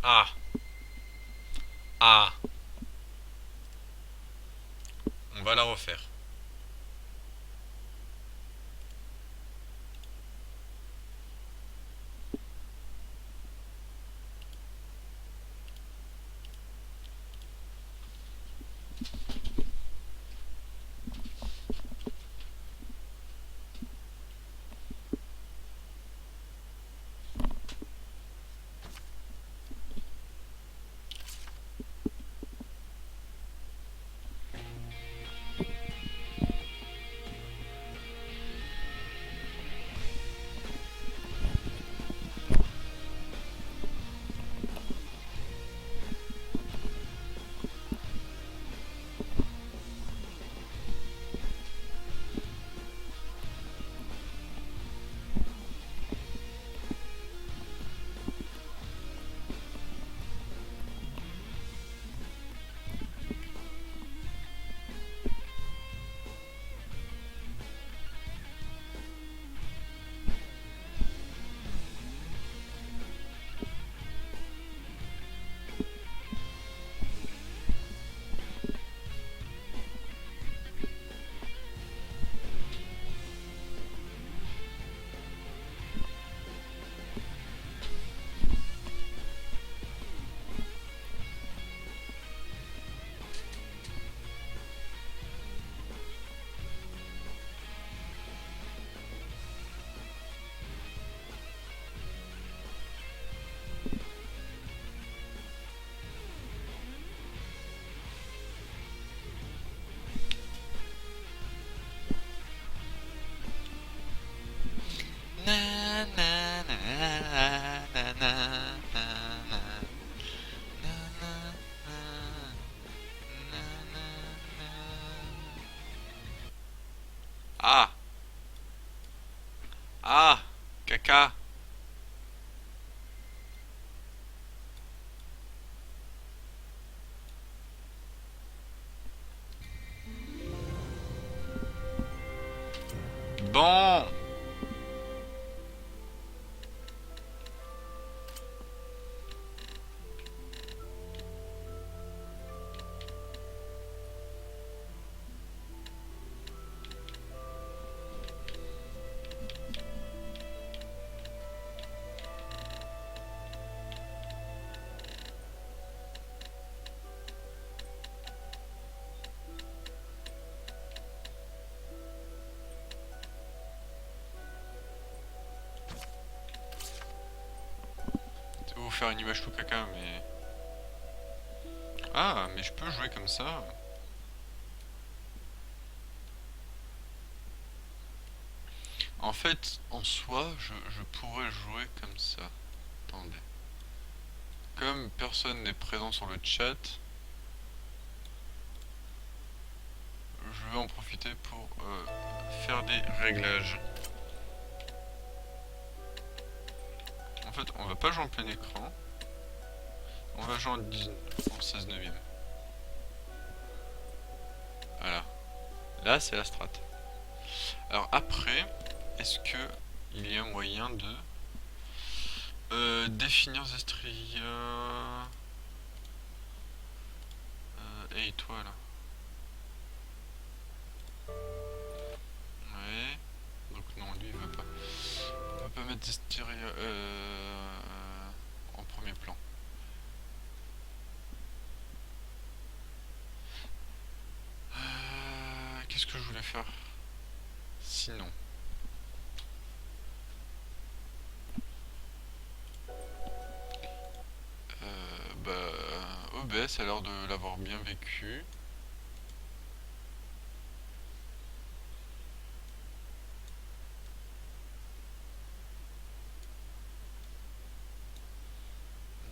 Ah. Ah. On va la refaire. Bon. Ça va vous faire une image tout caca, mais... Ah, mais je peux jouer comme ça. En fait, en soi, je pourrais jouer comme ça. Attendez. Comme personne n'est présent sur le chat, je vais en profiter pour faire des réglages. En fait, on va pas jouer en plein écran. On va jouer en 16 neuvième. Voilà. Là, c'est la strat. Alors après, est-ce que il y a moyen de définir Zestria. Hey, toi là. Ouais. Donc non, lui il veut pas. On peut pas mettre Zestria en premier plan. Qu'est-ce que je voulais faire sinon? OBS a l'air de l'avoir bien vécu.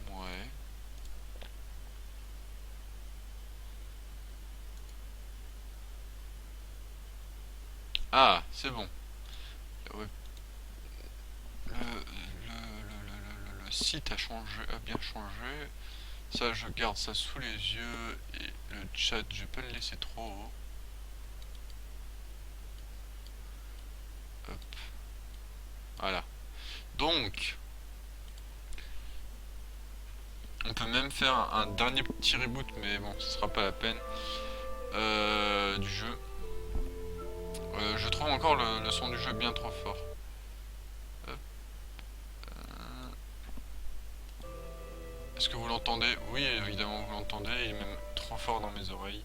Ouais. Ah, c'est bon. Ouais. Le site a changé, a bien changé. Ça, je garde ça sous les yeux. Et le chat, je vais pas le laisser trop haut. Hop. Voilà. Donc, on peut même faire un dernier petit reboot, mais bon, ce sera pas la peine. Du jeu. Je trouve encore le son du jeu bien trop fort. Hop. Est-ce que vous l'entendez? Oui, évidemment, vous l'entendez. Il est même trop fort dans mes oreilles.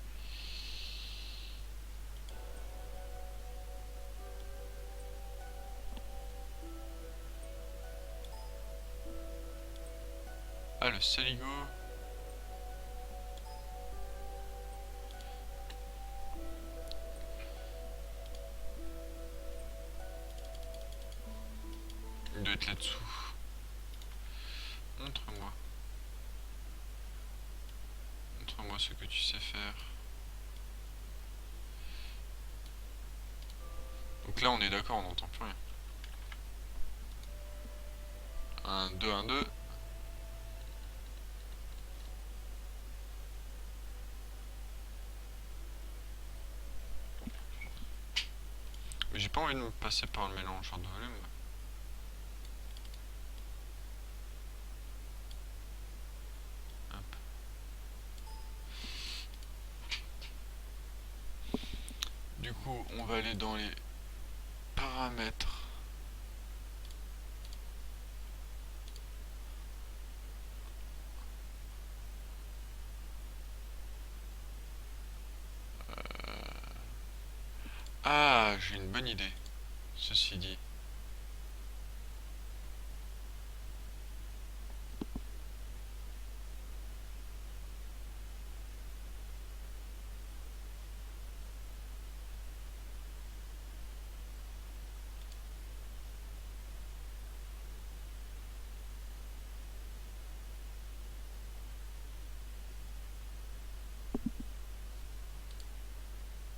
Ah, le Saligo. Il doit être là-dessous. Montre-moi. Montre-moi ce que tu sais faire. Donc là, on est d'accord, on n'entend plus rien. 1, 2, 1, 2. Mais j'ai pas envie de me passer par le mélangeur de volume. Hop. Du coup, on va aller dans les paramètres. Ah, j'ai une bonne idée. Ceci dit.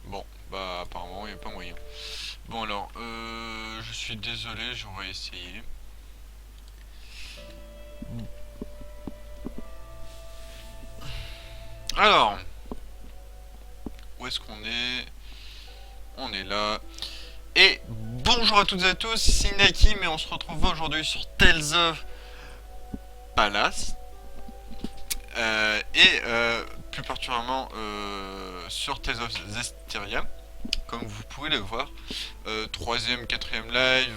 Bon, bah apparemment il n'y a pas moyen. Bon alors, je suis désolé, j'aurais essayé. Alors, où est-ce qu'on est? On est là. Et bonjour Bonjour à toutes et à tous, c'est Nakim et on se retrouve aujourd'hui sur Tales of Palace plus particulièrement sur Tales of Zestiria, comme vous pouvez le voir. Troisième, quatrième live,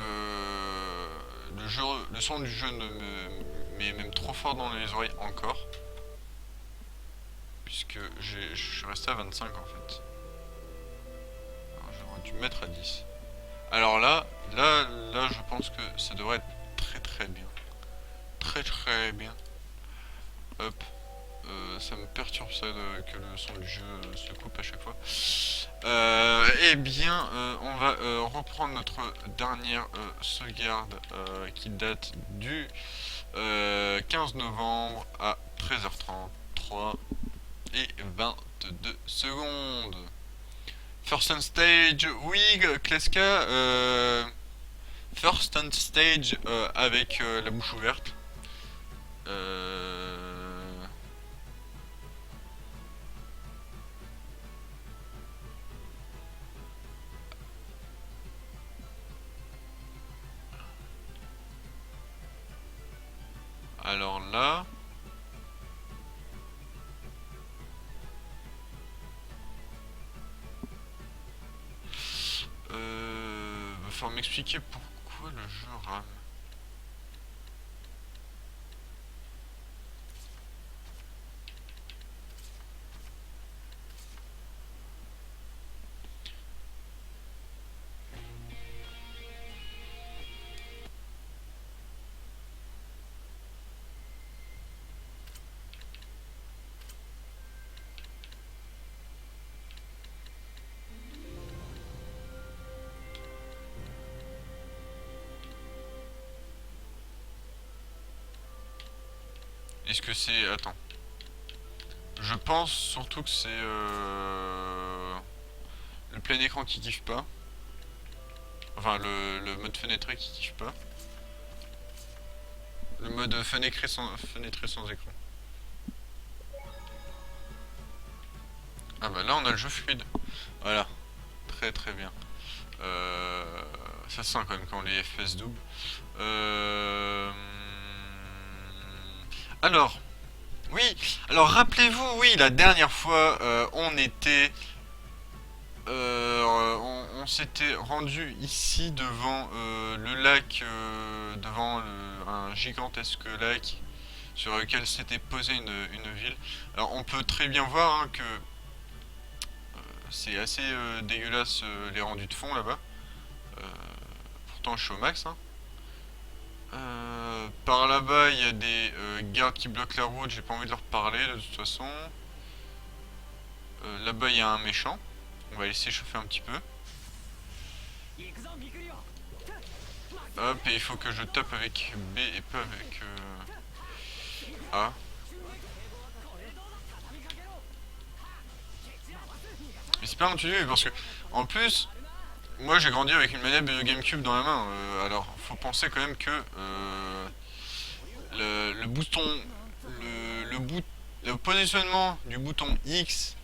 le son du jeu me met même trop fort dans les oreilles encore, puisque je suis resté à 25 en fait. J'aurais dû me mettre à 10. Alors là, je pense que ça devrait être très bien. Très bien. Hop. Ça me perturbe ça que le son du jeu se coupe à chaque fois. Eh bien, on va reprendre notre dernière sauvegarde qui date du 15 novembre à 13h33 et 22 secondes. First on stage, Wig, Kleska. First on stage avec la bouche ouverte. Alors là... va falloir m'expliquer pourquoi le jeu rame. Est-ce que c'est... Attends. Je pense surtout que c'est le plein écran qui kiffe pas. Enfin, le mode fenêtré qui kiffe pas. Le mode fenêtré sans écran. Ah bah là, on a le jeu fluide. Voilà. Très bien. Ça sent quand même quand les FPS doublent. Alors, oui, alors rappelez-vous, oui, la dernière fois, on s'était rendu ici devant le lac, devant un gigantesque lac sur lequel s'était posée une ville. Alors on peut très bien voir hein, que c'est assez dégueulasse les rendus de fond là-bas. Pourtant je suis au max. Hein. Par là-bas, il y a des gardes qui bloquent la route, j'ai pas envie de leur parler de toute façon. Là-bas, il y a un méchant. On va laisser chauffer un petit peu. Hop, et il faut que je tape avec B et pas avec A. Mais c'est pas intuitif parce que, en plus, moi j'ai grandi avec une manette de GameCube dans la main. Alors, faut penser quand même que le bouton, le positionnement du bouton X.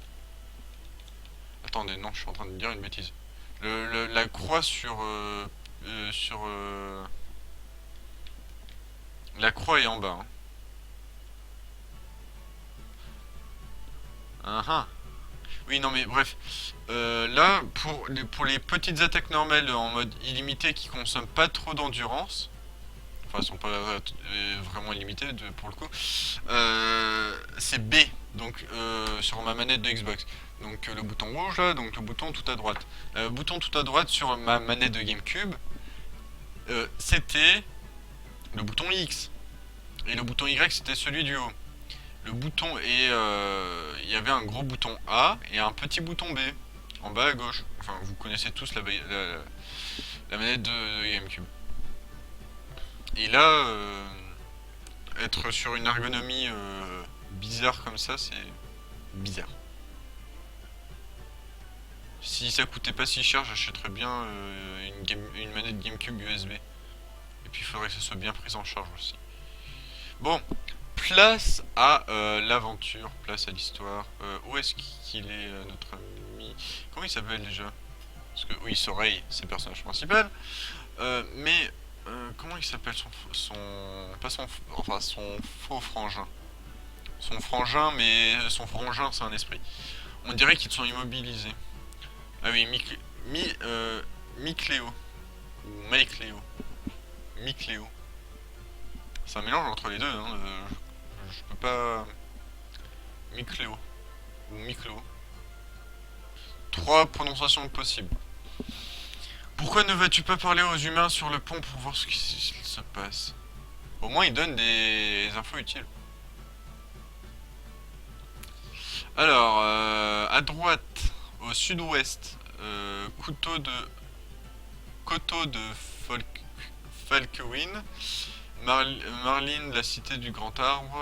Attendez, non, je suis en train de dire une bêtise. La croix la croix est en bas. Hein. Oui, non, mais bref. Là, pour les petites attaques normales en mode illimité qui consomment pas trop d'endurance, enfin, elles sont pas vraiment illimitées pour le coup, c'est B, donc sur ma manette de Xbox. Donc le bouton rouge là, donc le bouton tout à droite. Le bouton tout à droite sur ma manette de GameCube, c'était le bouton X. Et le bouton Y c'était celui du haut. Le bouton et il y avait un gros bouton A et un petit bouton B en bas à gauche. Enfin, vous connaissez tous la manette de GameCube. Et là, être sur une ergonomie bizarre comme ça, c'est bizarre. Si ça coûtait pas si cher, j'achèterais bien une manette GameCube USB. Et puis il faudrait que ça soit bien pris en charge aussi. Bon, place à l'aventure, place à l'histoire. Où est-ce qu'il est notre ami? Comment il s'appelle déjà? Parce que oui, Soreil, c'est le personnage principal. Mais comment il s'appelle pas son, enfin son faux frangin. Son frangin, mais son frangin, c'est un esprit. On dirait qu'ils sont immobilisés. Ah oui, Micléo. Ou Maicléo. Micléo. C'est un mélange entre les deux, hein. Je peux pas. Micléo. Ou Miclo. Trois prononciations possibles. Pourquoi ne vas-tu pas parler aux humains sur le pont pour voir ce qui se passe? Au moins, ils donnent des infos utiles. Alors, à droite, au sud-ouest, coteau de Falkewin, Marline, la cité du Grand Arbre,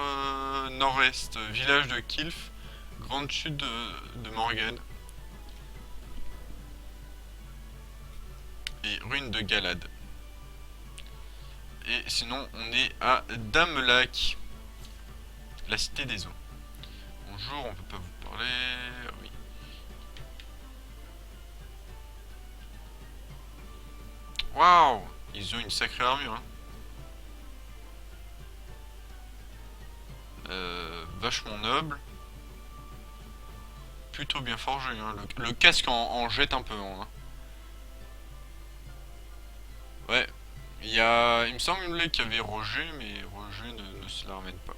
nord-est, village de Kilf, grande chute de Morgan, et ruine de Galad. Et sinon, on est à Damelac, la cité des eaux. Bonjour, on peut pas vous parler. Oui. Waouh, ils ont une sacrée armure. Hein. Vachement noble. Plutôt bien forgé. Hein. Le casque en jette un peu. Hein. Ouais. Il me semblait qu'il y avait Roger, mais Roger ne se la ramène pas.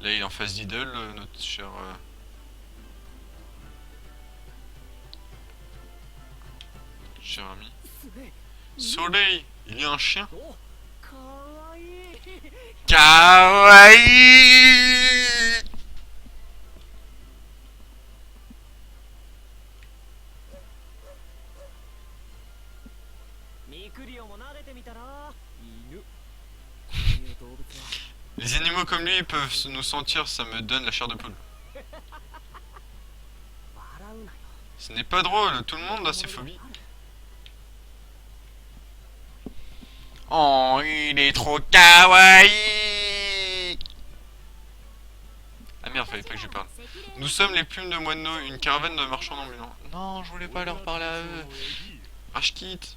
Là, il est en face d'Idle, notre cher... cher ami. Soleil, il y a un chien. Kawaii. Les animaux comme lui peuvent nous sentir, ça me donne la chair de poule. Ce n'est pas drôle, tout le monde a ses phobies. Oh, il est trop kawaii. Ah merde, fallait pas que je lui parle. Nous sommes les plumes de moineaux, une caravane de marchands ambulants. Non, je voulais pas leur parler à eux. Ah, je quitte.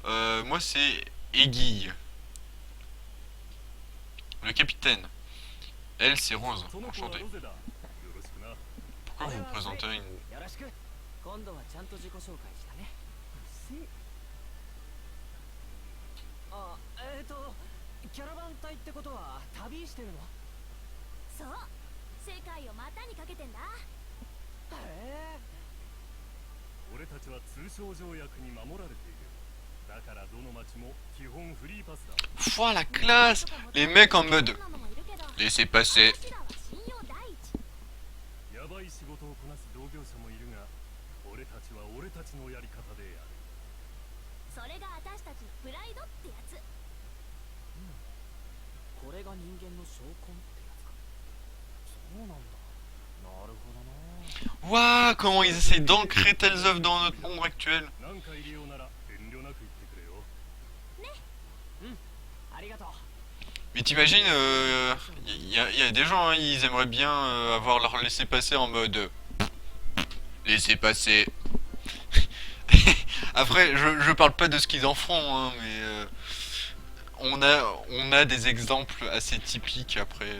Moi c'est Aiguille. Le capitaine. Elle c'est Rose. Enchanté. Pourquoi vous vous présentez une... Pouah la classe. Les mecs en mode... Laissez passer. Waouh, comment ils essayent d'ancrer telles œuvres dans notre monde actuel. Mais t'imagines, y a des gens, hein, ils aimeraient bien avoir leur laissez-passer en mode... laissez passer. Après, je parle pas de ce qu'ils en font, hein, mais... on a des exemples assez typiques après...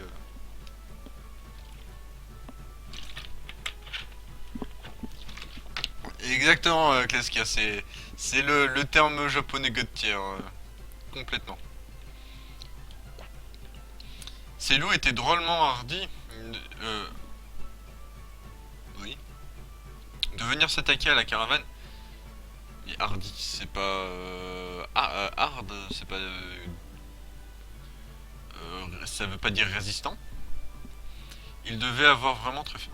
Exactement, Klaskia, c'est le terme japonais god tier, complètement. Ces loups étaient drôlement hardis. Oui. De venir s'attaquer à la caravane. Et hardy, c'est pas... hard, c'est pas... ça veut pas dire résistant. Il devait avoir vraiment très faim.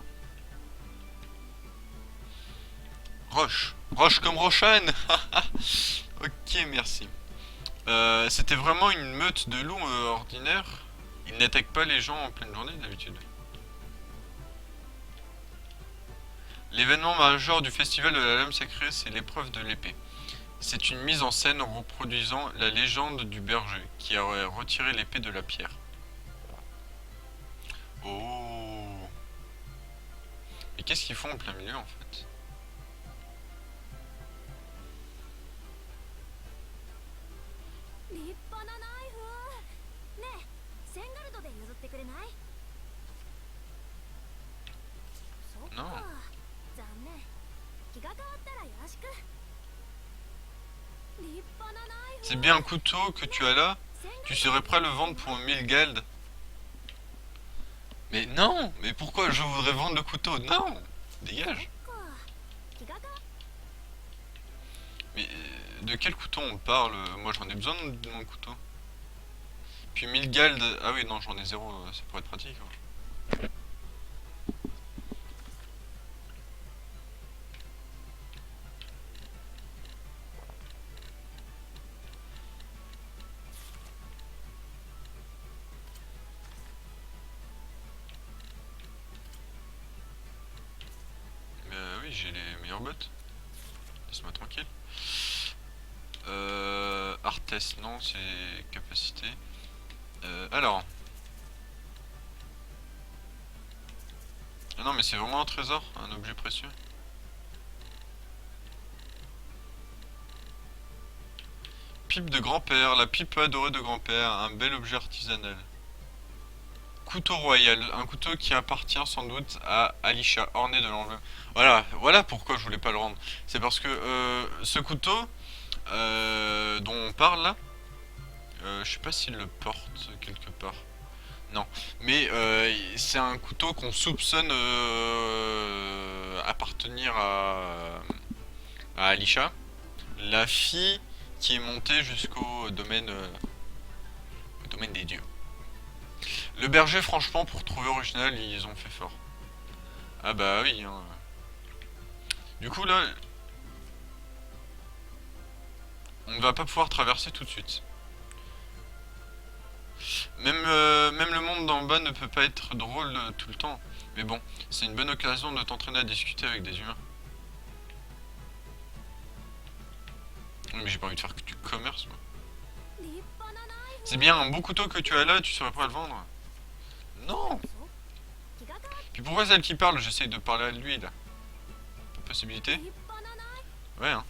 Roche. Roche comme Rochane. Ok, merci. C'était vraiment une meute de loups ordinaires. Ils n'attaquent pas les gens en pleine journée d'habitude. L'événement majeur du festival de la lame sacrée, c'est l'épreuve de l'épée. C'est une mise en scène reproduisant la légende du berger qui aurait retiré l'épée de la pierre. Oh. Mais qu'est-ce qu'ils font en plein milieu en fait? 立派なナイフ。ねえ、センガルドで譲ってくれない？そっか。Non. 残念。気が変わったらよろしく。立派なナイフ。 C'est bien un couteau que tu as là? センガルド Tu serais prêt à le vendre pour 1000 geld? Mais non! Mais pourquoi je voudrais vendre le couteau? Non! Dégage! そっか。気が変わっ Mais de quel couteau on parle? Moi j'en ai besoin de mon couteau. Puis 1000 gald. Ah oui, non, j'en ai zéro, ça pourrait être pratique. Ouais. Mais oui, j'ai les meilleures bottes. Laisse-moi tranquille. Artes, non, c'est capacité. Alors. Ah non, mais c'est vraiment un trésor, un objet précieux. Pipe de grand-père, la pipe adorée de grand-père, un bel objet artisanal. Couteau royal, un couteau qui appartient sans doute à Alisha, orné de l'envers. Voilà pourquoi je voulais pas le rendre. C'est parce que ce couteau dont on parle là, je sais pas s'il le porte quelque part. Non, mais c'est un couteau qu'on soupçonne appartenir à Alisha, la fille qui est montée jusqu'au domaine, au domaine des dieux. Le berger, franchement, pour trouver original, ils ont fait fort. Ah bah oui. Hein. Du coup là, on ne va pas pouvoir traverser tout de suite. Même le monde d'en bas ne peut pas être drôle tout le temps. Mais bon, c'est une bonne occasion de t'entraîner à discuter avec des humains. Oui, mais j'ai pas envie de faire que du commerce, moi. 立派なナイフ。 C'est bien un beau couteau que tu as là, tu serais prêt à le vendre? Non! 気が変わっ Puis pourquoi celle qui parle? J'essaye de parler à lui, là. Possibilité? 立派なナイフ。 Ouais, hein.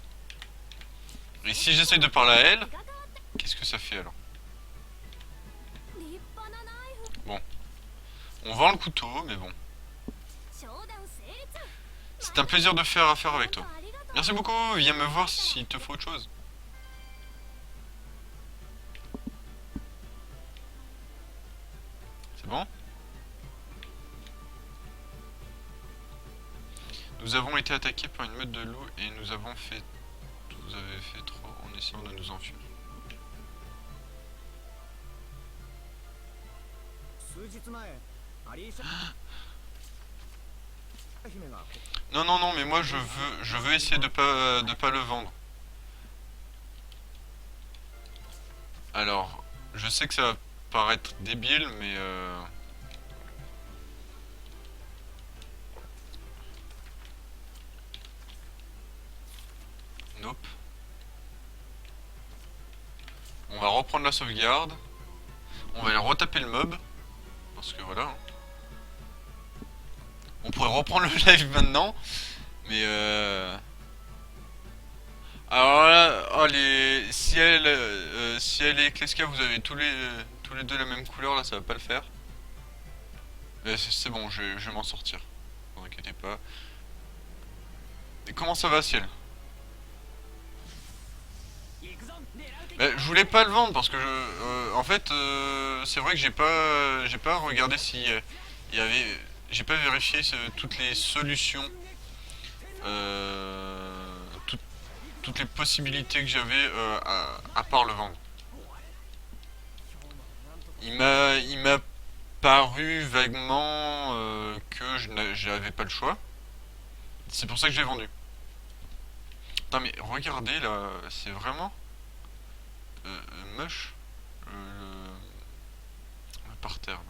Et si j'essaye de parler à elle, 気が変わった。 qu'est-ce que ça fait alors? 立派なナイフ。 Bon. On vend le couteau, mais bon. 商談成立。 C'est un plaisir de faire affaire avec toi. ありがとう。 Merci beaucoup, viens me voir s'il te faut autre chose. C'est bon? Nous avons été attaqués par une meute de loups et nous avons fait... Vous avez fait trop en essayant de nous enfuir. 数日前アリーシャ姫が Non, non, non, mais moi je veux essayer de pas le vendre. Alors, je sais que ça va paraître débile, mais nope. On va reprendre la sauvegarde. On va aller retaper le mob. Parce que voilà. Hein. On pourrait reprendre le live maintenant. Mais alors là, oh, si elle et Kleska, vous avez tous les deux la même couleur, là ça va pas le faire. Mais c'est bon, je vais m'en sortir. Ne vous inquiétez pas. Et comment ça va, Ciel? Je voulais pas le vendre parce que en fait, c'est vrai que j'ai pas regardé si il y avait, j'ai pas vérifié toutes les solutions, toutes les possibilités que j'avais à part le vendre. Il m'a paru vaguement que j'avais pas le choix. C'est pour ça que j'ai vendu. Putain mais regardez là, c'est vraiment moche le parterre là.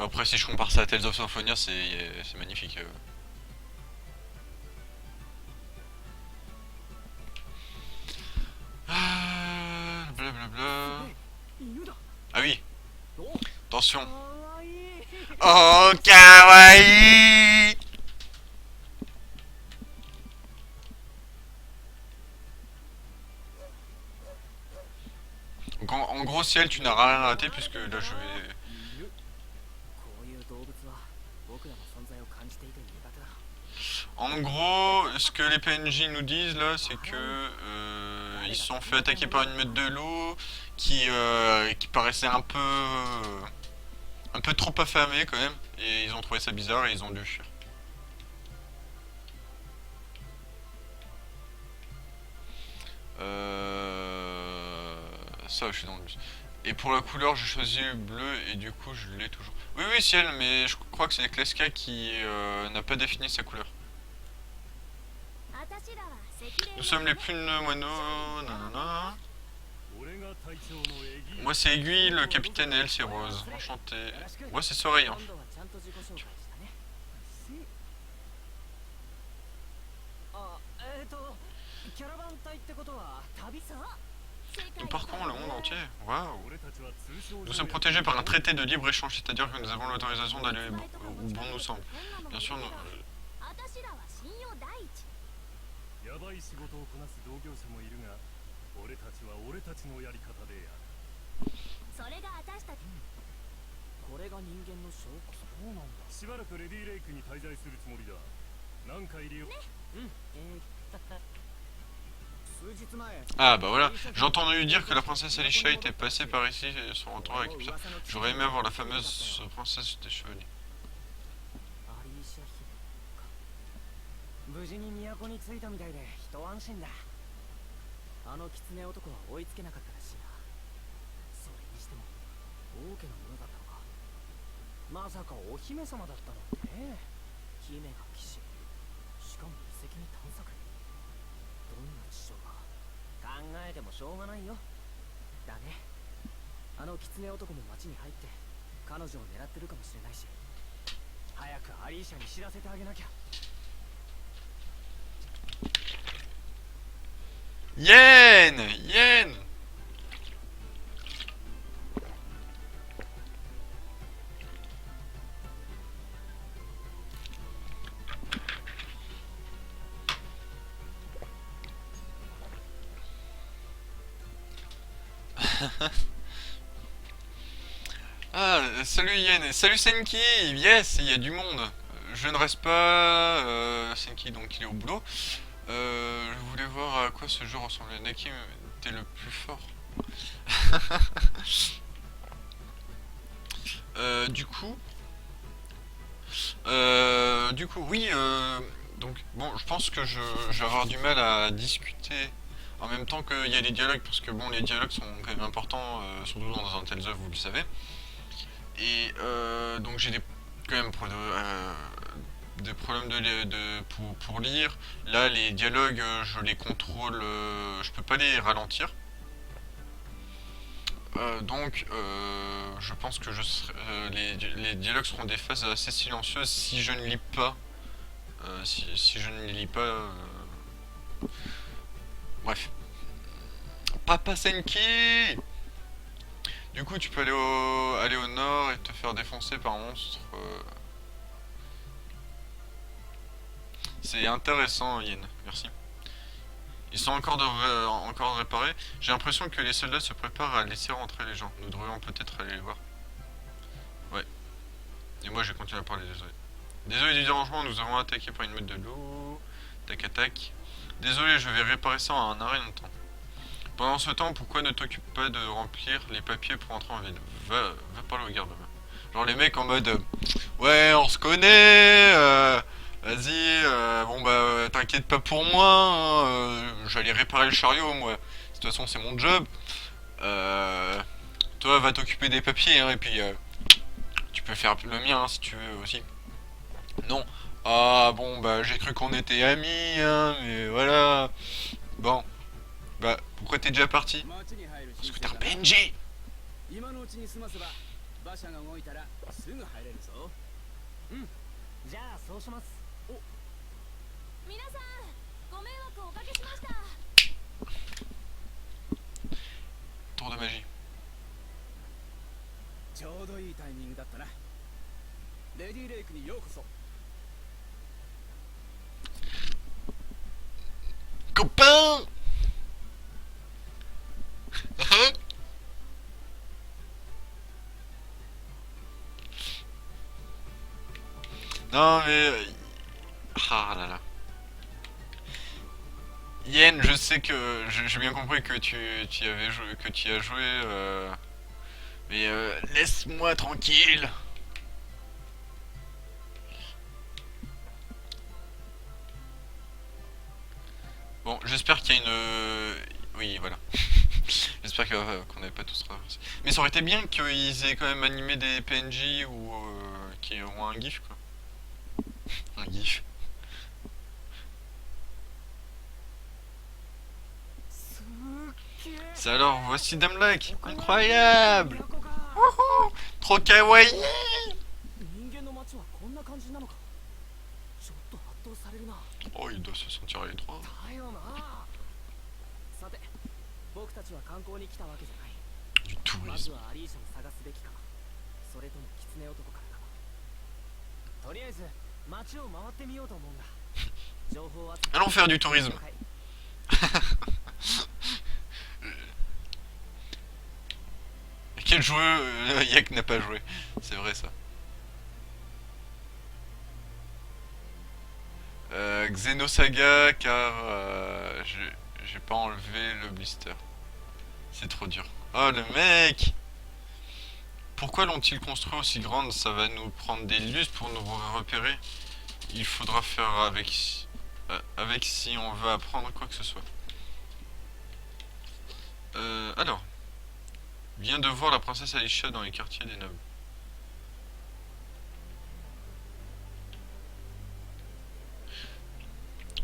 Après si je compare ça à Tales of Symphonia c'est magnifique. Attention. かわいい Oh, kawaii. Donc, en gros, ciel, tu n'as rien raté puisque là, je vais... こういう動物は僕らの存在を感じていて苦手だ En gros, ce que les PNJ nous disent là, c'est que ils se sont fait attaquer par une meute de loups qui paraissait un peu trop affamés quand même, et ils ont trouvé ça bizarre et ils ont dû fuir. Ça, je suis dans le bus. Et pour la couleur, j'ai choisi le bleu et du coup, je l'ai toujours. Oui, oui, ciel, mais je crois que c'est Kleska qui n'a pas défini sa couleur. 私らは赤霊 Nous sommes les plus moineaux, nanana. 俺が隊長のエギー Moi c'est Aiguille, le capitaine et elle c'est Rose. Enchanté. Moi c'est Soleil. Hein. 今度はちゃんと自己紹介したねあキャラバン隊ってことは旅そう世界 Nous parcourons le monde entier. Waouh. 俺たちは通称 Nous sommes protégés par un traité de libre-échange, c'est-à-dire que nous avons l'autorisation d'aller où bon nous semble. Bien sûr, nous... 私らは信用第一やばい仕事をこなす同業者もいるが俺たちは俺たちのやり方でやるそれが私たちこれが人間の証拠そうなんだしばらくレディーレイクに滞在するつもりだ何か入れよう数日前 Ah bah voilà, j'ai entendu dire que la princesse Alicia était passée par ici et son retour avec ça. J'aurais aimé avoir la fameuse princesse des chevaliers. アリーシャ姫か無事に都に着いたみたいで一安心だあの狐男は追いつけなかったらしいなそれにしても王家のものだったのかまさかお姫様だったなんてね姫が騎士しかも遺跡に探索どんな事情が考えてもしょうがないよだねあの狐男も町に入って彼女を狙ってるかもしれないし早くアリーシャに知らせてあげなきゃ Yen! Yen! Ah, salut Yen, salut Senki, yes, il y a du monde. Je ne reste pas, Senki donc il est au boulot. Je voulais voir à quoi ce jeu ressemblait. Naki était le plus fort. Du coup, oui, donc bon, je pense que je vais avoir du mal à discuter en même temps qu'il y a les dialogues, parce que bon, les dialogues sont quand même importants, surtout dans un tel œuvre, vous le savez. Et donc j'ai quand même des problèmes pour lire. Là, les dialogues, je les contrôle, je peux pas les ralentir. Donc, je pense que les dialogues seront des phases assez silencieuses si je ne lis pas. Si je ne les lis pas. Bref. Papa Senki! Du coup, tu peux aller au nord et te faire défoncer par un monstre. C'est intéressant, Yin. Merci. Ils sont encore réparés. J'ai l'impression que les soldats se préparent à laisser rentrer les gens. Nous devrions peut-être aller les voir. Ouais. Et moi, je vais continuer à parler, désolé. Désolé du dérangement, nous avons attaqué par une meute de loups. Tac, attaque. Désolé, je vais réparer ça en un rien de temps. Pendant ce temps, pourquoi ne t'occupes pas de remplir les papiers pour entrer en ville? Va parler au garde-main. Genre les mecs en mode ouais, on se connaît, vas-y, bon bah t'inquiète pas pour moi, hein, j'allais réparer le chariot moi. De toute façon c'est mon job. Toi va t'occuper des papiers hein, et puis tu peux faire le mien hein, si tu veux aussi. Non. Ah bon bah j'ai cru qu'on était amis hein, mais voilà. Bon. Bah, pourquoi t'es déjà parti? Parce que t'es un PNJ! 今のうちに済ませば馬車が動いたらすぐ入れるぞうんじゃあそうしますお皆さんご迷惑をおかけしました Tour de magie. ちょうどいいタイミングだったな。レディレイクにようこそ。 Copain. Non mais... Ah là là. Yen, je sais que... J'ai bien compris que tu y avais joué, que tu y as joué... Mais laisse-moi tranquille. Bon, j'espère qu'il y a une... Oui, voilà. J'espère qu'on n'avait pas tous traversé. Mais ça aurait été bien qu'ils aient quand même animé des PNJ ou qui ont un GIF, quoi. Un GIF. C'est alors, voici Dame Black. Incroyable. Wouhou, trop kawaii. 人間の街はこんな感じなのか。ちょっと圧倒されるな。 Oh, il doit se sentir à l'étroit. だよな。さて、僕たちは観光に来たわけじゃない。 Du まず tourisme. はアリーシャを探すべきか。それとも狐男からか。とりあえず街を回ってみようと思うんだ。情報は。 Allons faire du tourisme. Quel joueur Yak n'a pas joué? C'est vrai ça. Xenosaga car j'ai pas enlevé le blister. C'est trop dur. Oh le mec! Pourquoi l'ont-ils construit aussi grande? Ça va nous prendre des lustres pour nous repérer. Il faudra faire avec si on veut apprendre quoi que ce soit. Alors. Viens de voir la princesse Aisha dans les quartiers des nobles.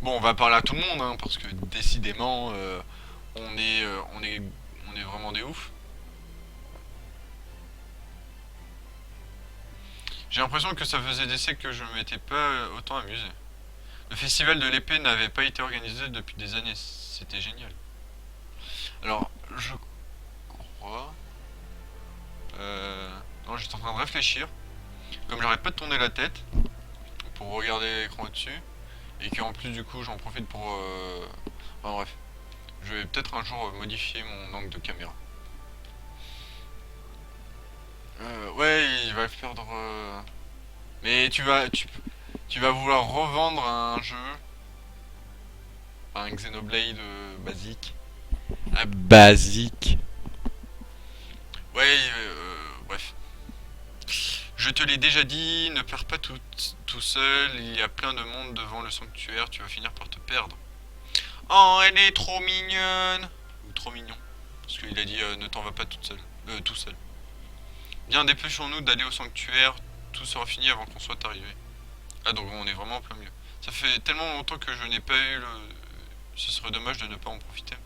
Bon, on va parler à tout le monde, hein, parce que décidément, on est vraiment des oufs. J'ai l'impression que ça faisait des siècles que je ne m'étais pas autant amusé. Le festival de l'épée n'avait pas été organisé depuis des années. C'était génial. Alors, je crois... Non, j'étais en train de réfléchir. Comme j'arrête pas de tourner la tête pour regarder l'écran au-dessus, et qu'en plus du coup j'en profite pour... Enfin bref. Je vais peut-être un jour modifier mon angle de caméra. Ouais, il va perdre... Mais tu vas vouloir revendre un jeu... Un Xenoblade basique. Ah, basique. Ouais, bref. Je te l'ai déjà dit, ne perds pas tout seul, il y a plein de monde devant le sanctuaire, tu vas finir par te perdre. Oh, elle est trop mignonne. Ou trop mignon. Parce qu'il a dit ne t'en va pas toute seule. Tout seul. Bien, dépêchons-nous d'aller au sanctuaire, tout sera fini avant qu'on soit arrivé. Ah, donc on est vraiment en plein milieu. Ça fait tellement longtemps que je n'ai pas eu le... Ce serait dommage de ne pas en profiter.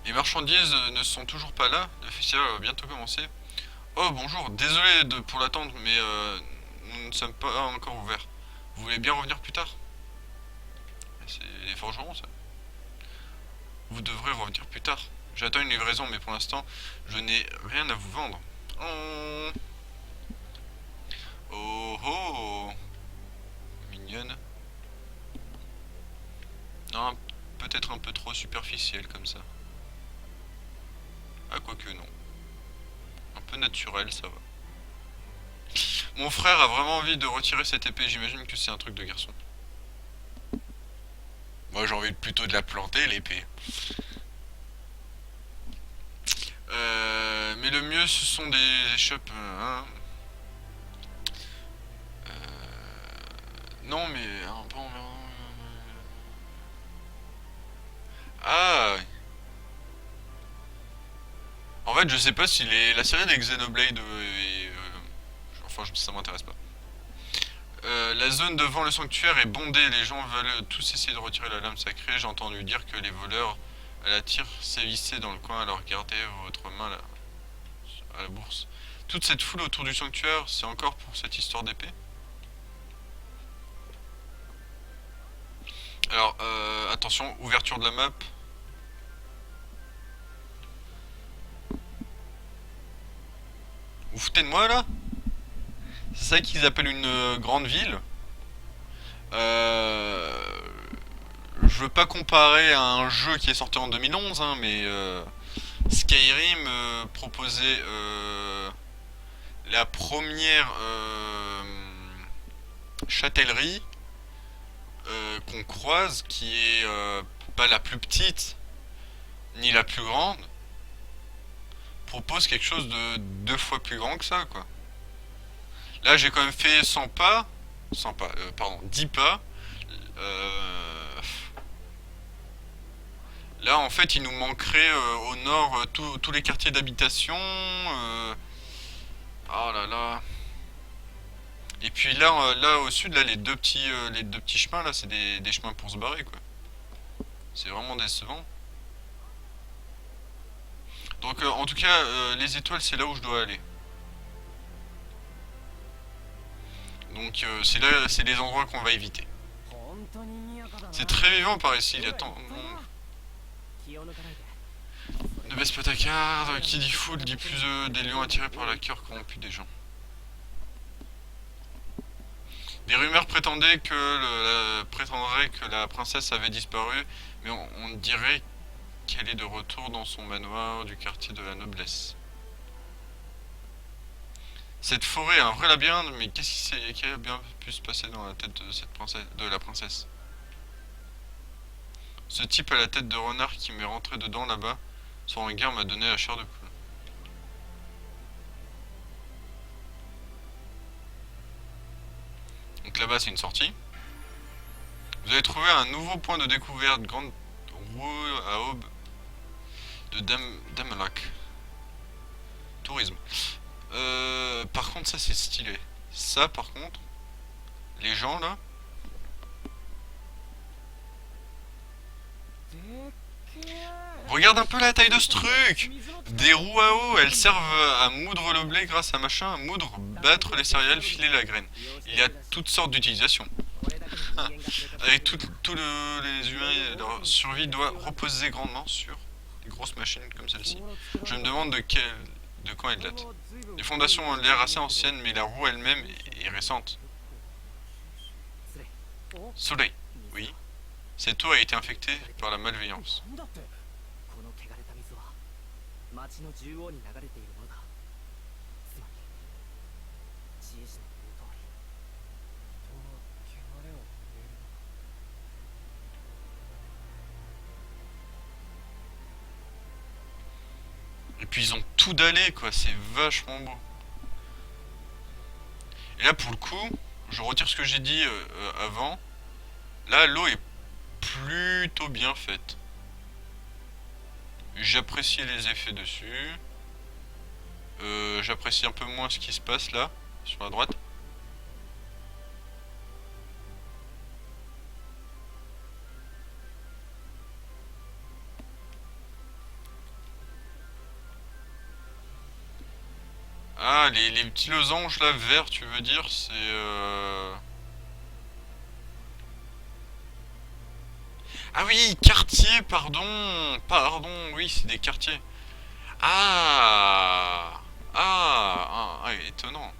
Les marchandises ne sont toujours pas là, le festival va bientôt commencer. Oh bonjour, désolé pour l'attente, mais nous ne sommes pas encore ouverts. Vous voulez bien revenir plus tard? C'est les forgerons ça. Vous devrez revenir plus tard. J'attends une livraison, mais pour l'instant, je n'ai rien à vous vendre. Oh oh, oh. Mignonne. Non, peut-être un peu trop superficiel comme ça. Ah, quoique non. Un peu naturel, ça va. Mon frère a vraiment envie de retirer cette épée, j'imagine que c'est un truc de garçon. Moi j'ai envie plutôt de la planter, l'épée. Mais le mieux ce sont des échoppes... Hein. Non mais... Bon, ah. En fait je sais pas si la série des Xenoblade enfin ça m'intéresse pas. La zone devant le sanctuaire est bondée, les gens veulent tous essayer de retirer la lame sacrée. J'ai entendu dire que les voleurs à la tire sévissaient dans le coin, alors gardez votre main là, à la bourse. Toute cette foule autour du sanctuaire, c'est encore pour cette histoire d'épée? Alors, attention, ouverture de la map. foutez de moi là? C'est ça qu'ils appellent une grande ville? Je veux pas comparer à un jeu qui est sorti en 2011, hein, mais Skyrim proposait la première châtellerie qu'on croise, qui est pas la plus petite ni la plus grande, propose quelque chose de 2 fois plus grand que ça, quoi. Là, j'ai quand même fait 100 pas, 100 pas, pardon, 10 pas. Euh, Là, en fait, il nous manquerait au nord tous les quartiers d'habitation. Oh là là. Et puis là, là au sud, là, les deux petits chemins, là, c'est des chemins pour se barrer, quoi. C'est vraiment décevant. Donc, en tout cas, les étoiles, c'est là où je dois aller. Donc, c'est les endroits qu'on va éviter. 本当に賑やかだな。 C'est très vivant par ici, il y a いっぱい tant... だ気を抜かないで。 Ne baisse pas ta garde, qui dit foule dit plus des lions attirés par la cœur corrompu des gens. Des rumeurs prétendraient que la princesse avait disparu, mais on dirait qu'elle est de retour dans son manoir du quartier de la noblesse. Cette forêt est un vrai labyrinthe, mais qui a bien pu se passer dans la tête de cette princesse, de la princesse? Ce type à la tête de renard qui m'est rentré dedans là-bas, son regard m'a donné la chair de poule. Donc là-bas, c'est une sortie. Vous avez trouvé un nouveau point de découverte, grande roue à aube de Damelak. Tourisme. Par contre, ça c'est stylé. Ça, par contre, les gens là. Regarde un peu la taille de ce truc. Des roues à eau, elles servent à moudre le blé grâce à machin, à moudre, battre les céréales, filer la graine. Il y a toutes sortes d'utilisations. Avec les humains, leur survie doit reposer grandement sur des grosses machines comme celle-ci. Je me demande de quand elle date. Les fondations ont l'air assez anciennes, mais la roue elle-même est récente. Soleil, oui. Cette eau a été infectée par la malveillance. なんだってこの汚れた水は町の中央に流れているものだ。つまり知恵氏の言う通り人は汚れを触れるのか。 Et puis ils ont tout dallé, quoi, c'est vachement beau. Et là pour le coup, je retire ce que j'ai dit avant. Là l'eau est plutôt bien faite. J'apprécie les effets dessus. J'apprécie un peu moins ce qui se passe là, sur la droite. Ah, les petits losanges là, verts, tu veux dire, c'est... Ah oui, quartier, pardon, oui, c'est des quartiers. Étonnant.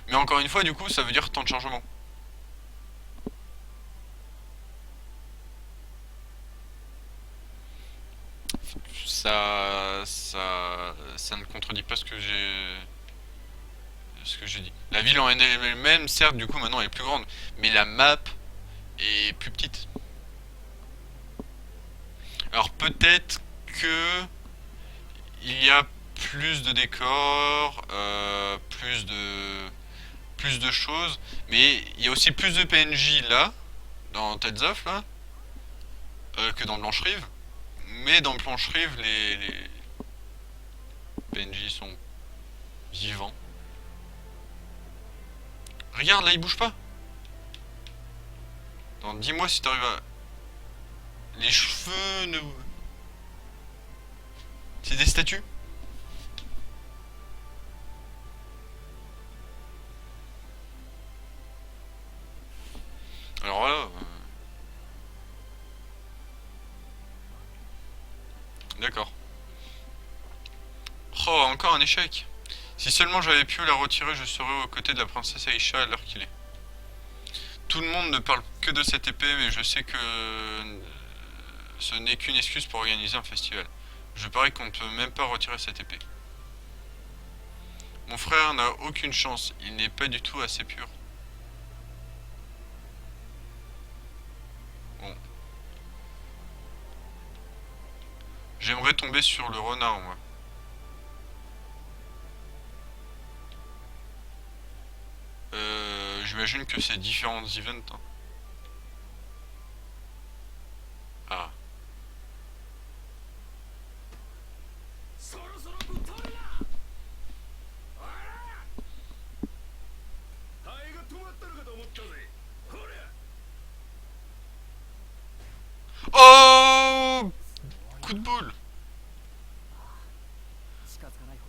Mais encore une fois, du coup, ça veut dire temps de chargement. Ça ne contredit pas ce que j'ai dit. La ville en elle-même, certes, du coup, maintenant elle est plus grande, mais la map est plus petite. Alors peut-être que il y a plus de décors, plus de choses, mais il y a aussi plus de PNJ là, dans Tales of là, que dans Blanche-Rive. Mais dans Blanche-Rive, les PNJ sont vivants. Regarde, là, il bouge pas. Dis-moi si t'arrives à... Les cheveux ne... C'est des statues. Alors là... D'accord. Oh, encore un échec. Si seulement j'avais pu la retirer, je serais aux côtés de la princesse Aisha à l'heure qu'il est. Tout le monde ne parle que de cette épée, mais je sais que ce n'est qu'une excuse pour organiser un festival. Je parie qu'on ne peut même pas retirer cette épée. Mon frère n'a aucune chance, il n'est pas du tout assez pur. Bon. J'aimerais tomber sur le renard, moi. J'imagine que c'est différents events. Hein. Ah. Oh! Coup de boule! 近づかない方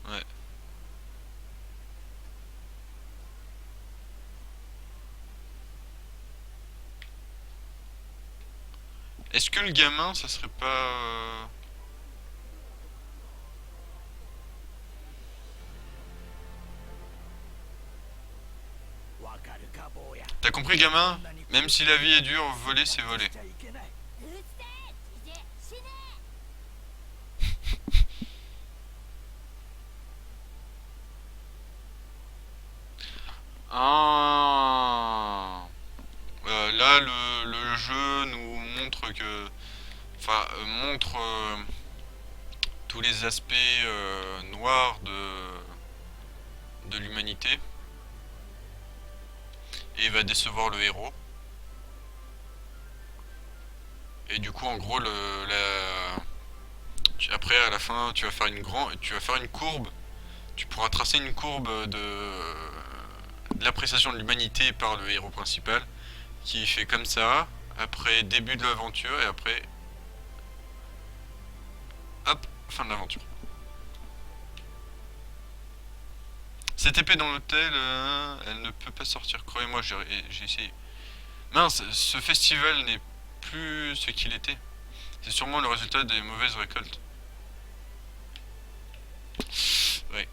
がいい。 Ouais. Est-ce que le gamin, ça serait pas... T'as compris, gamin? Même si la vie est dure, voler, c'est voler. うるせえじじ死ね Ah. Là, le jeu nous montre que... Enfin, montre tous les aspects noirs de l'humanité. Et va décevoir le héros. Et du coup, en gros, après, à la fin, tu vas faire une courbe. Tu pourras tracer une courbe de l'appréciation de l'humanité par le héros principal, qui fait comme ça. Après, début de l'aventure, et après, hop, fin de l'aventure. Cette épée dans l'hôtel, elle ne peut pas sortir. Croyez-moi, j'ai essayé. Mince, ce festival n'est plus ce qu'il était. C'est sûrement le résultat des mauvaises récoltes. Oui.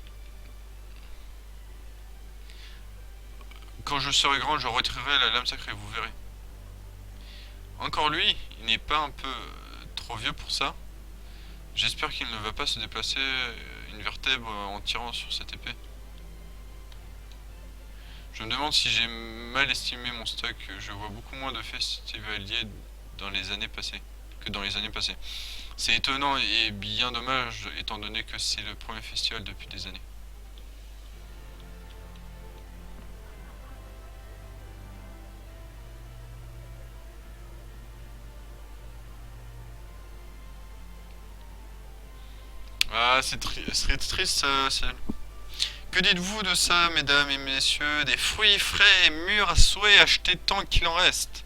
Quand je serai grand, je retirerai la lame sacrée, vous verrez. Encore lui, il n'est pas un peu trop vieux pour ça. J'espère qu'il ne va pas se déplacer une vertèbre en tirant sur cette épée. Je me demande si j'ai mal estimé mon stock. Je vois beaucoup moins de festivaliers dans les années passées que dans les années passées. C'est étonnant et bien dommage étant donné que c'est le premier festival depuis des années. Ah, c'est triste ça. Que dites-vous de ça, mesdames et messieurs? Des fruits frais et mûrs à souhait, achetés tant qu'il en reste.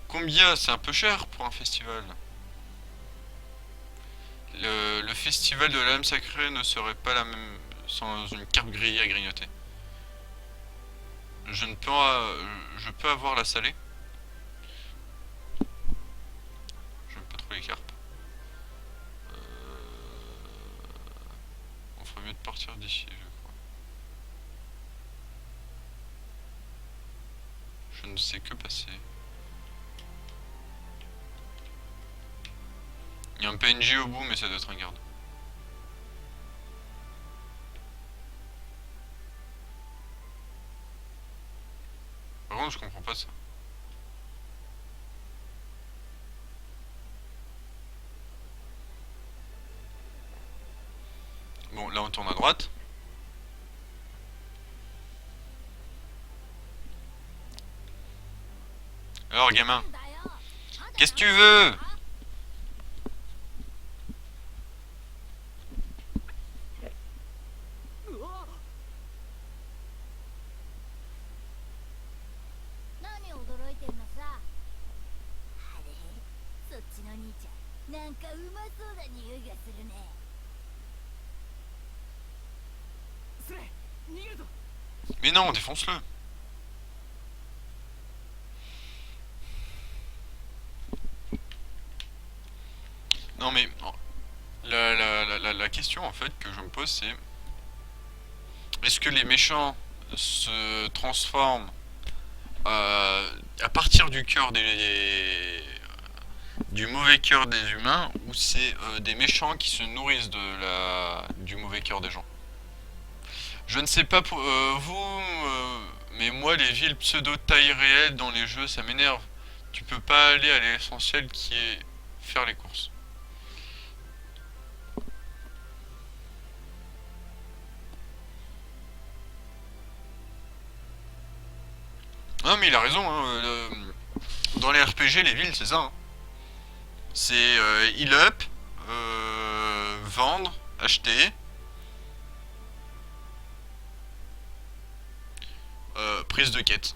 Combien? C'est un peu cher pour un festival. Le festival de la lame sacrée ne serait pas la même sans une carte grillée à grignoter. Je peux avoir la salée. J'aime pas trop les carpes. On ferait mieux de partir d'ici, je crois. Je ne sais que passer. Il y a un PNJ au bout, mais ça doit être un garde. Par contre, je comprends pas ça. Bon, là on tourne à droite. Alors, gamin, だよ qu'est-ce que tu veux? うわ何驚いてんのさあれそっちの兄ちゃんなんかうまそうな匂いがするね スレ逃げるぞ。 Mais non, défonce-le. Non mais la question en fait que je me pose c'est est-ce que les méchants se transforment à partir du cœur du mauvais cœur des humains ou c'est des méchants qui se nourrissent du mauvais cœur des gens? Je ne sais pas pour vous, mais moi les villes pseudo taille réelle dans les jeux ça m'énerve. Tu peux pas aller à l'essentiel qui est faire les courses. Non mais il a raison, hein, dans les RPG les villes c'est ça. Hein. C'est heal up, vendre, acheter, prise de quête.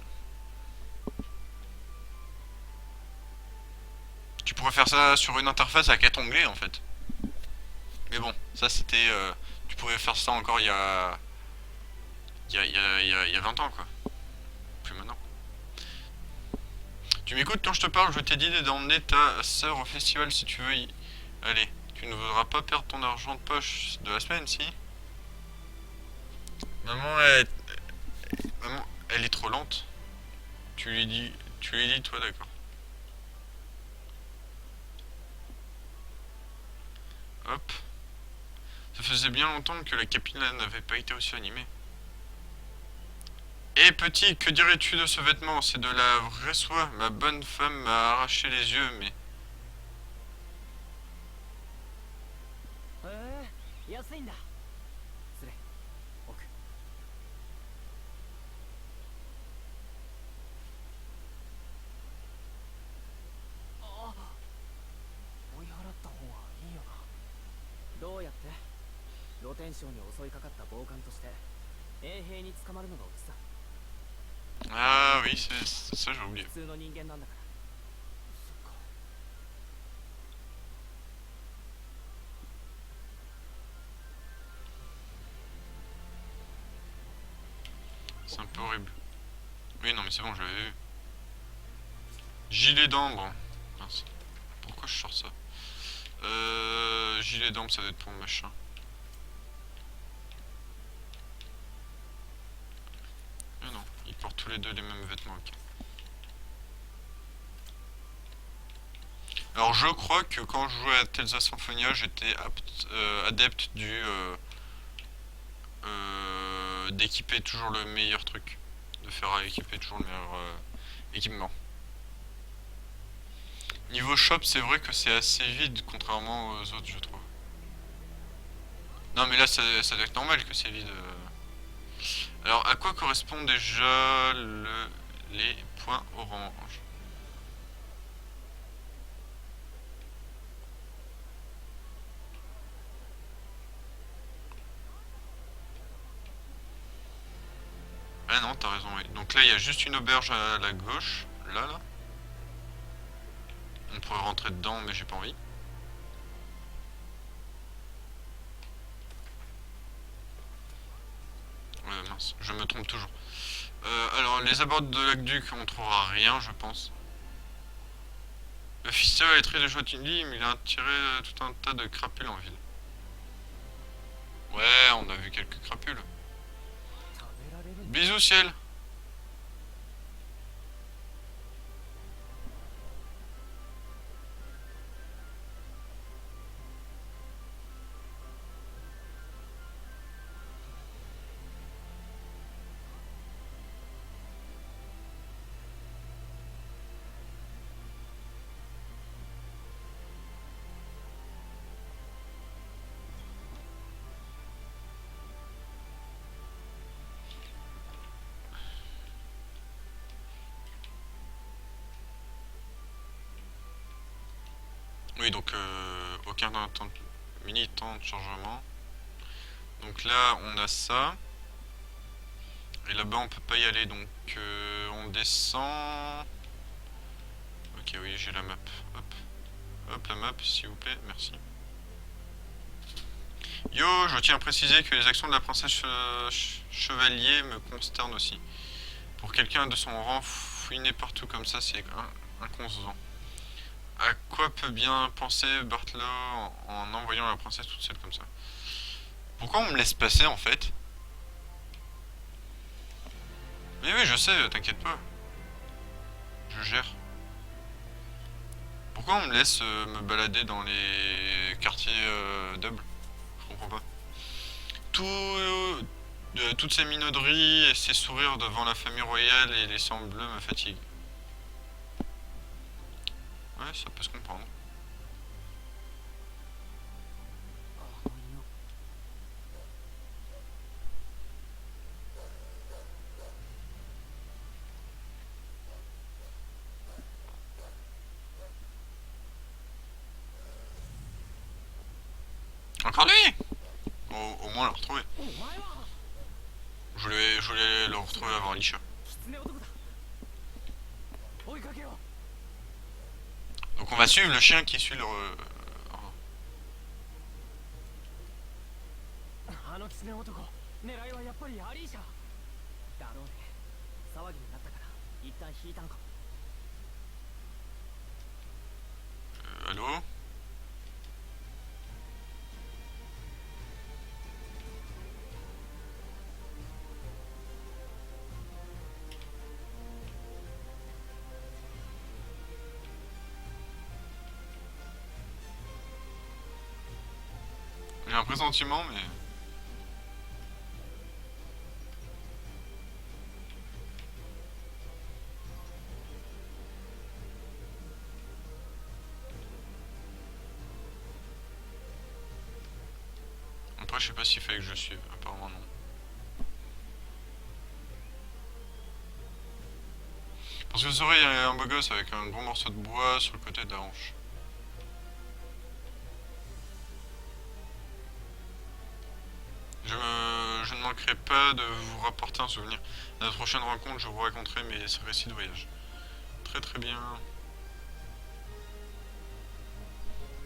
Tu pourrais faire ça sur une interface à 4 onglets en fait. Mais bon, ça c'était... tu pourrais faire ça encore il y a... Il y a 20 ans quoi. Plus maintenant. Tu m'écoutes quand je te parle, je t'ai dit d'emmener ta sœur au festival si tu veux y aller. Tu ne voudras pas perdre ton argent de poche de la semaine, si? Maman, Maman, elle est trop lente. Tu lui dis toi, d'accord. Hop. Ça faisait bien longtemps que la capitale n'avait pas été aussi animée. Eh petit, que dirais-tu de ce vêtement? C'est de la vraie soie. Ma bonne femme m'a arraché les yeux, mais... へえ、安いんだ。失礼。奥。あ、追い払った方がいいよな。どうやって？露天商に襲いかかった暴漢として衛兵に捕まるのがオチさ。Ah oui, c'est ça, j'ai oublié. 普通の人間なんだから。そっか。C'est un peu horrible. Oui, non, mais c'est bon, je l'avais vu. Gilet d'ambre. Mince. Pourquoi je sors ça? Gilet d'ambre, ça doit être pour le machin. Mais non, ils portent tous les deux les mêmes vêtements. Ok. Alors, je crois que quand je jouais à Tales of Symphonia, j'étais adepte d'équiper toujours le meilleur truc. De faire équiper toujours le meilleur équipement. Niveau shop, c'est vrai que c'est assez vide contrairement aux autres, je trouve. Non, mais là, ça doit être normal que c'est vide. Alors, à quoi correspondent déjà les points orange? Ah non, t'as raison, oui. Donc là, il y a juste une auberge à la gauche. Là. On pourrait rentrer dedans, mais j'ai pas envie. Mince, je me trompe toujours. Alors, les abords de l'aqueduc, on trouvera rien, je pense. Le fisteur est très de Jotunheim, mais il a attiré tout un tas de crapules en ville. Ouais, on a vu quelques crapules. Bisous, ciel! Oui, donc aucun mini temps de chargement. Donc là, on a ça. Et là-bas, on peut pas y aller, donc on descend. Ok, oui, j'ai la map. Hop. Hop, la map, s'il vous plaît, merci. Yo, je tiens à préciser que les actions de la princesse chevalier me consternent aussi. Pour quelqu'un de son rang, fouiner partout comme ça, c'est inconcevant. À quoi peut bien penser Bartolo en envoyant la princesse toute seule comme ça? Pourquoi on me laisse passer en fait? Mais oui, je sais, t'inquiète pas. Je gère. Pourquoi on me laisse me balader dans les quartiers doubles? Je comprends pas. Toutes ces minauderies et ces sourires devant la famille royale et les sangs bleus me fatiguent. Ouais, ça peut se comprendre. Encore lui! Au moins le retrouver. お前は Je voulais le retrouver avant Alicia. 狐男だ追いかけよ Donc on va suivre le chien qui suit le... あの狐男狙いはやっぱりアリーシャだろうね騒ぎになったから一旦引いたんかも Allô? J'ai un pressentiment, mais... Après, je sais pas s'il fallait que je suive. Apparemment, non. Parce que il y a un beau gosse avec un gros morceau de bois sur le côté de la hanche. Je ne manquerai pas de vous rapporter un souvenir. À notre prochaine rencontre, je vous raconterai mes récits de voyage. Très très bien.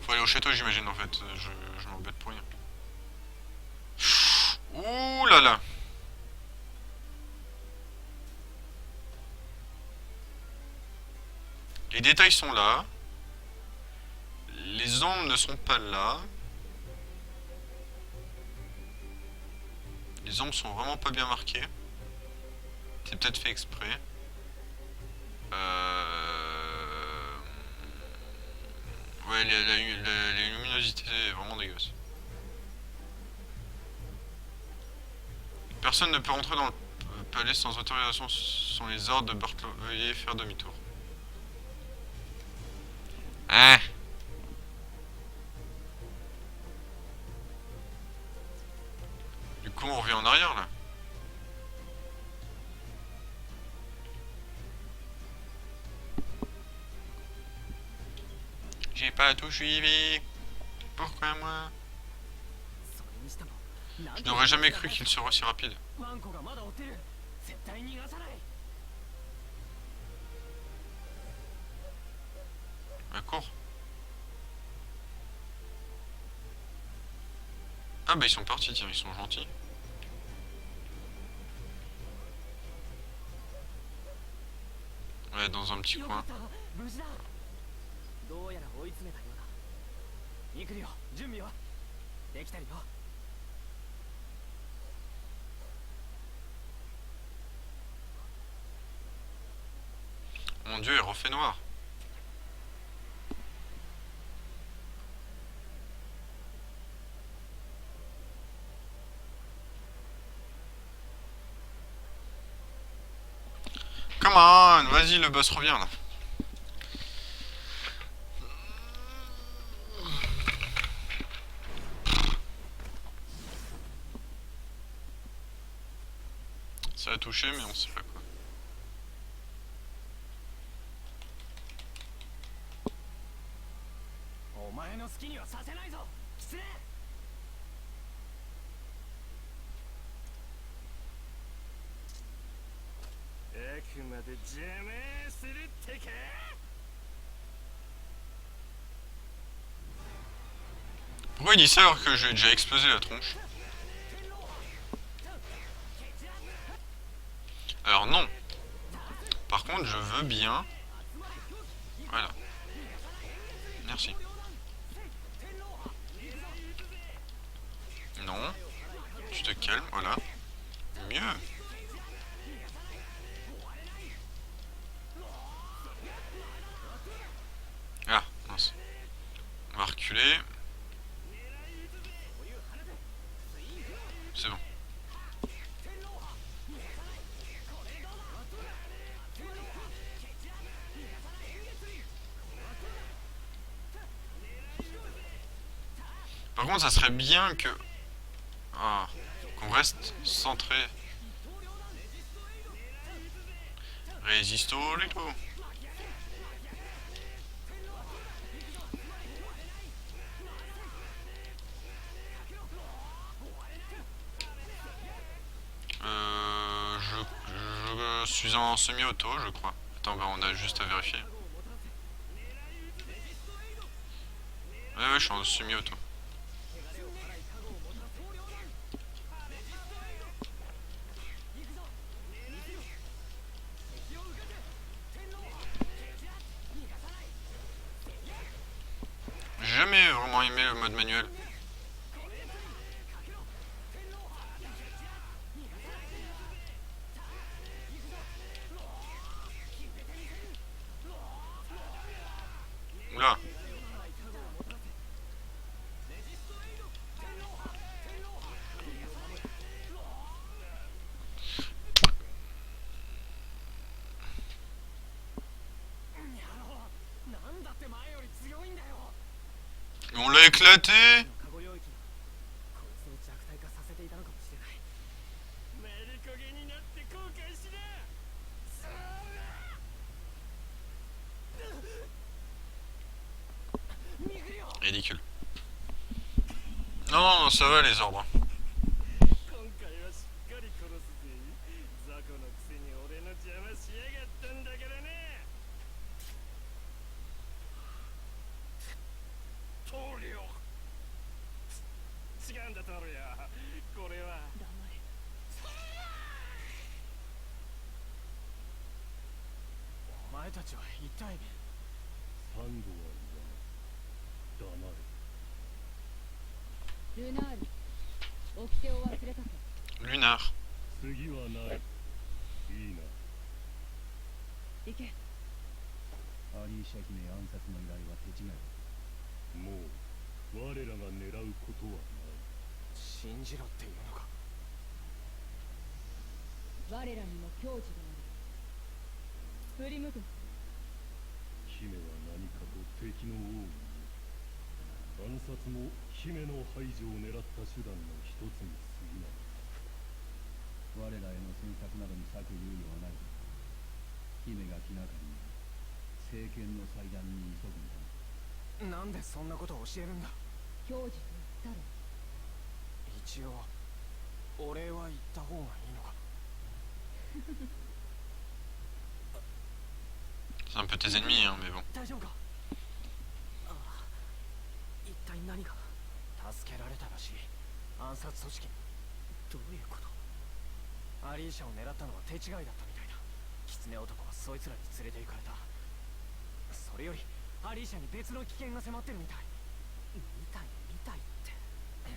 Faut aller au château, j'imagine, en fait. Je m'embête pour rien. Ouh là là. Les détails sont là. Les ombres ne sont pas là. Les ombres sont vraiment pas bien marquées. C'est peut-être fait exprès. Ouais, la luminosité est vraiment dégueulasse. Personne ne peut rentrer dans le palais sans autorisation. Ce sont les ordres de Bartolo. Veuillez faire demi-tour. Hein? Du coup, on revient en arrière là. J'ai pas tout suivi. Pourquoi moi? それにしても Je n'aurais jamais cru qu'il serait aussi rapide. ワンコがまだ追ってる絶対逃がさない Bah, cours. Ah bah ils sont partis, tiens, ils sont gentils. Ouais, dans un petit よか coin. った無事だどうやら追い詰めたようだ行くよ準備はできたりよ Mon dieu, il refait noir. Come on, vas-y, le boss revient là. Ça a touché, mais on sait pas quoi. お前の好きにはさせないぞ狐 あくまで邪魔するってか Pourquoi il dit ça alors que j'ai déjà explosé la tronche? Alors non. Par contre, je veux bien... Voilà. Merci. Non. Tu te calmes, voilà. Mieux. Ah, mince. On va reculer. C'est bon. Par contre, ça serait bien que... Ah, qu'on reste centré. Résisto, Lito. Je suis en semi-auto, je crois. Attends, bah on a juste à vérifier. Ouais, je suis en semi-auto. J'ai jamais vraiment aimé le mode manuel. Oula. On l'a éclaté. カゴ領域がこいつを弱体化させていたのかもしれない。メリコゲになって後悔しな。 Ridicule. Non, non, ça va les ordres. 今回はしっかり殺すぜ。雑魚のくせに俺の邪魔しやがったんだからね。トリオ。違うんだトリオ。これは。お前たちは一体。サンドは黙れ。ルナール、掟を忘れたか。 Lunar. 次はない。いいな。行け。アリーシャ姫暗殺の依頼は手違い。もう我らが狙うことはない。信じろっていうのか。我らにも矜持がある。振り向く。姫は何かと敵の王に暗殺も姫の排除を狙った手段の一つに過ぎない。我らへの詮索などに割く猶予はない。姫が気がかりに政権の祭壇に急ぐんだ。なんでそんなことを教えるんだ。矜持と言ったろ。一応お礼は言った方がいいのか。C'est un peu tes ennemis, hein, mais bon. 大丈夫か。ああ、一体何が。助けられたらしい。暗殺組織。どういうこと。アリーシャを狙ったのは手違いだったみたいだ。狐男はそいつらに連れて行かれた。それよりアリーシャに別の危険が迫ってるみたい。みたいって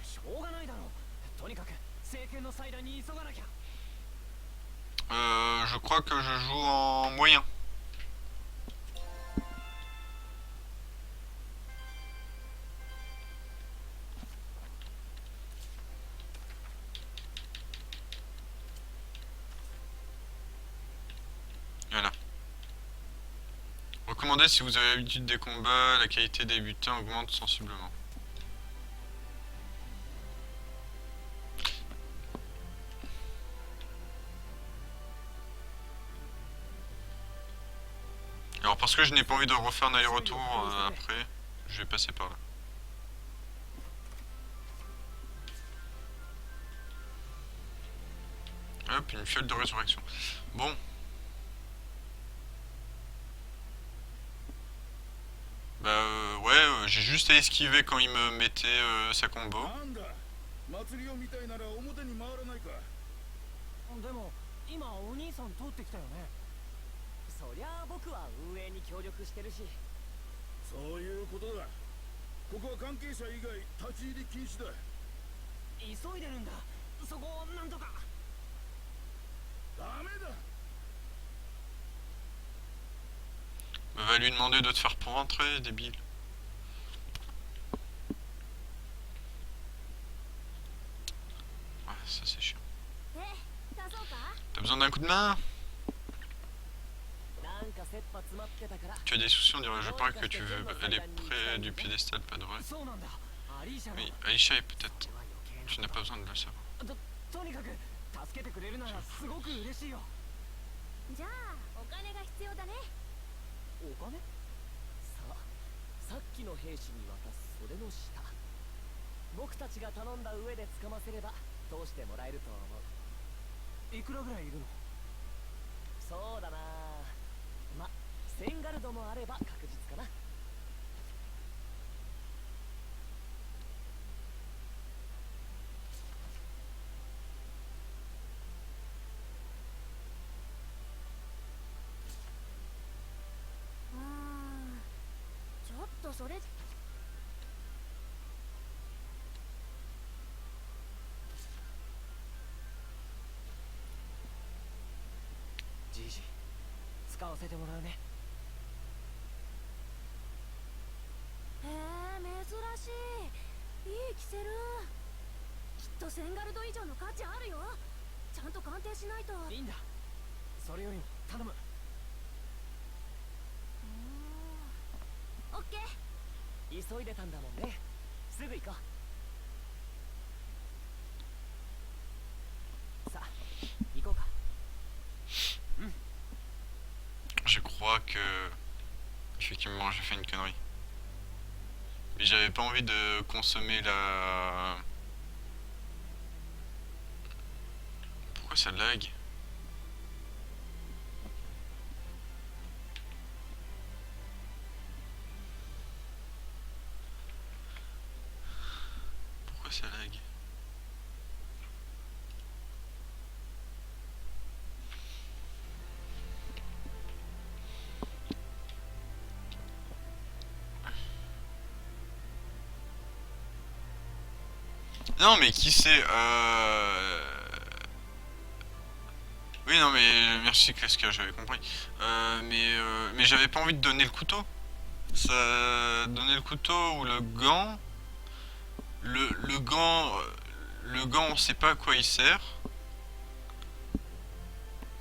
しょうがないだろう。とにかく政権の祭壇に急がなきゃ。Je crois que je joue en moyen. Voilà. Recommandez si vous avez l'habitude des combats, la qualité des butins augmente sensiblement. Alors parce que je n'ai pas envie de refaire un aller-retour après, je vais passer par là. Hop, une fiole de résurrection. Bon. Bah ouais, j'ai juste à esquiver quand il me mettait sa combo. 祭りを見たいなら表に回らないか。でも今お兄さん通ってきたよね。そりゃあ僕は運営に協力してるし。そういうことだ。ここは関係者以外立ち入り禁止だ。急いでるんだ。そこをなんとか。ダメだ。Va lui demander de te faire pour rentrer, débile. Ouais, ça c'est chiant. え、出そうか？ T'as besoin d'un coup de main? なんか切羽詰まってたから。 Tu as des soucis, on dirait, je parie que tu veux aller près du piédestal, pas de vrai. そうなんだ。アリーシャが。 Oui, Aïcha est peut-être. それは余計な。 Tu n'as pas besoin de le savoir. とにかく助けてくれるならすごく嬉しいよ。じゃあお金が必要だね。お金？さあ、さっきの兵士に渡すそれの下。僕たちが頼んだ上で掴ませれば通してもらえると思う。いくらぐらいいるの？そうだな。ま、センガルドもあれば確実かな。ちょっとそれ。じいじ、使わせてもらうね。へえ、珍しい。いいキセル。きっとセンガルド以上の価値あるよ。ちゃんと鑑定しないと。いいんだ。それよりも頼む。オッケー。急いでたんだもんね。すぐ行こう。さあ、行こうか。Je crois que. Effectivement, j'ai fait une connerie. Mais j'avais pas envie de consommer la. Pourquoi ça lag? Pourquoi ça lag? Non mais qui c'est Oui non mais merci Kleska, j'avais compris. Mais j'avais pas envie de donner le couteau. Ça donner le couteau ou le gant. Le gant on sait pas à quoi il sert.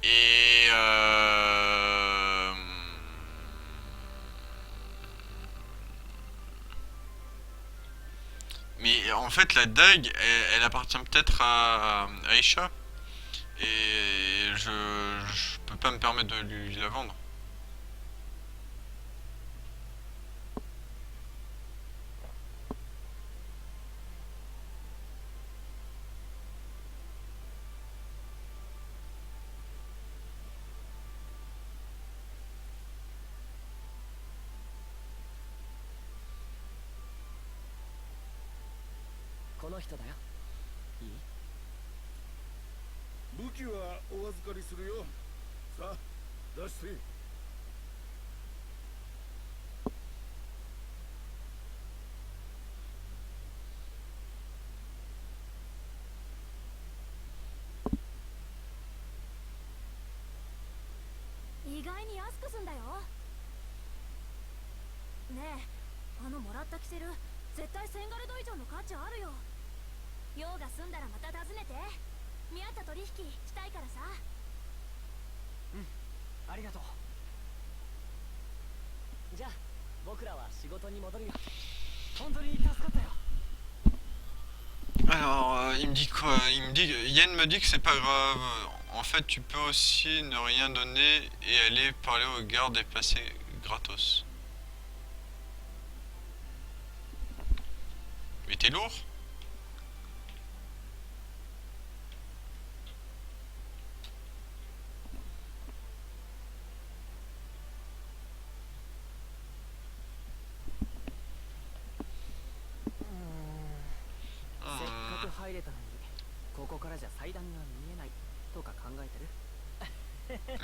Et mais en fait la dague elle appartient peut-être à Aisha. Et je peux pas me permettre de lui la vendre.この人だよ。いい？武器はお預かりするよ。さあ、出して。意外に安くすんだよ。ねえ、もらったキセル絶対センガルド以上の価値あるよ。用が済んだらまた訪ねて。見合った取引したいからさ。ありがとう。じゃあ僕らは仕事に戻るよ。本当に助かったよ。 Alors, il me dit quoi? Yen me dit que c'est pas grave. En fait, tu peux aussi ne rien donner et aller parler aux gardes et passer gratos. Mais t'es lourd?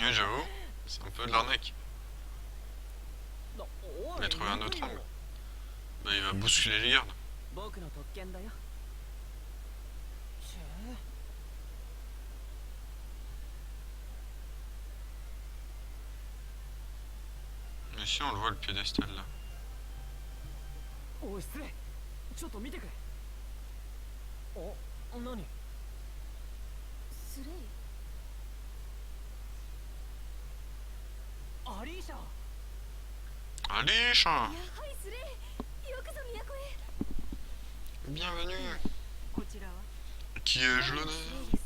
J'avoue, c'est un peu de l'arnaque. Il a trouvé un autre angle. Bah il va bousculer les gardes. 僕の特権だよ。チェ Mais si on le voit le piédestal là. おい失礼。ちょっと見てくれ。お、何？スレイアリーシャ。 Allez, chat. やはりスレイ、よくぞ都へ。 Bienvenue. こちらは Qui ai-je l'honneur?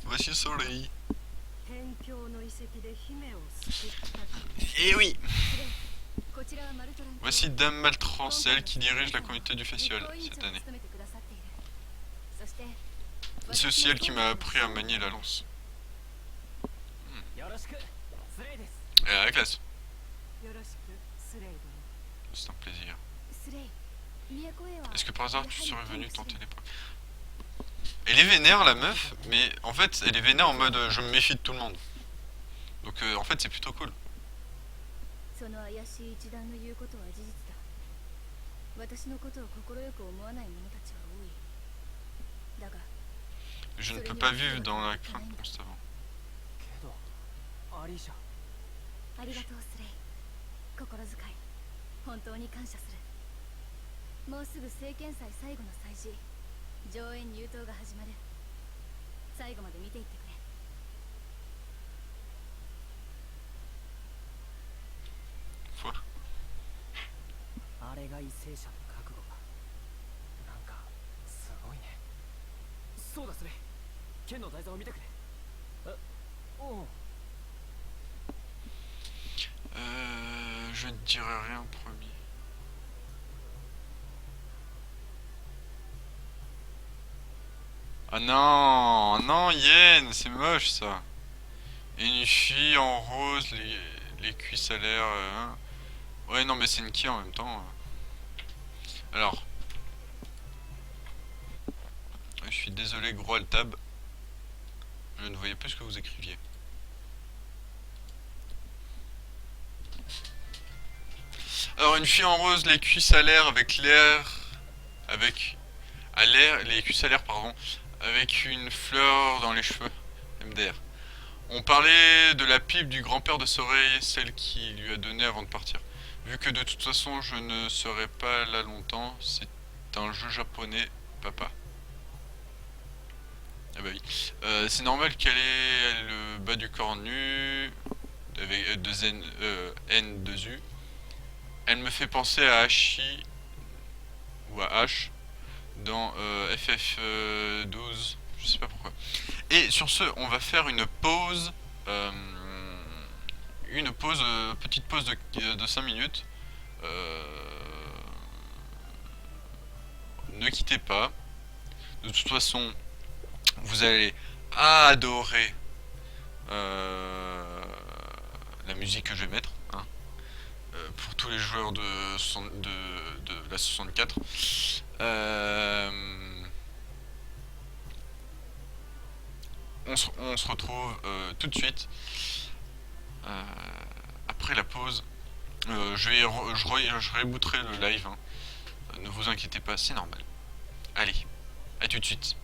Voici Soleil. 天境の遺跡で姫を救った。 Et oui. こちらはマルトラン。 Voici Dame Maltran, celle qui dirige la communauté du festival cette année. C'est aussi elle qui m'a appris à manier la lance. よろしく。スレイです。 Elle a la classe. よろしくスレイ殿。 C'est un plaisir. スレイ、都へは Est-ce que par hasard tu serais venu tenter l'épreuve? Elle est vénère la meuf, mais en fait elle est vénère en mode je me méfie de tout le monde. Donc en fait c'est plutôt cool. その怪しい一団の言うことは事実だ。私のことを快く思わない者たちは多い。だが、 Je ne peux pas vivre dans la crainte constamment. けど、アリーシャ。ありがとうスレイ。心遣い、本当に感謝する。もうすぐ聖剣祭最後の祭事、上演入刀が始まる。最後まで見ていってくれ。 Quoi? あれが為政者の覚悟か。なんかすごいね。そうだスレイ。剣の台座を見てくれ。おう。 Je ne dirai rien promis. Ah non, non Yen, c'est moche ça. Et une fille en rose, les cuisses à l'air. Hein. Ouais non mais c'est une qui en même temps. Alors. Je suis désolé gros Altab. Je ne voyais plus ce que vous écriviez. Alors une fille en rose, les cuisses à l'air avec l'air, les cuisses à l'air pardon, avec une fleur dans les cheveux, MDR. On parlait de la pipe du grand-père de Soleil, celle qui lui a donné avant de partir. Vu que de toute façon je ne serai pas là longtemps, c'est un jeu japonais, papa. Ah bah oui. C'est normal qu'elle ait le bas du corps nu, avec deux N2U. Elle me fait penser à Hachi ou à H dans FF12, je sais pas pourquoi. Et sur ce, on va faire une pause, petite pause de 5 minutes. Ne quittez pas. De toute façon, vous allez adorer la musique que je vais mettre. Hein. Pour tous les joueurs de la 64. On se retrouve tout de suite après la pause. Je rebooterai le live. Hein. Ne vous inquiétez pas, c'est normal. Allez, à tout de suite.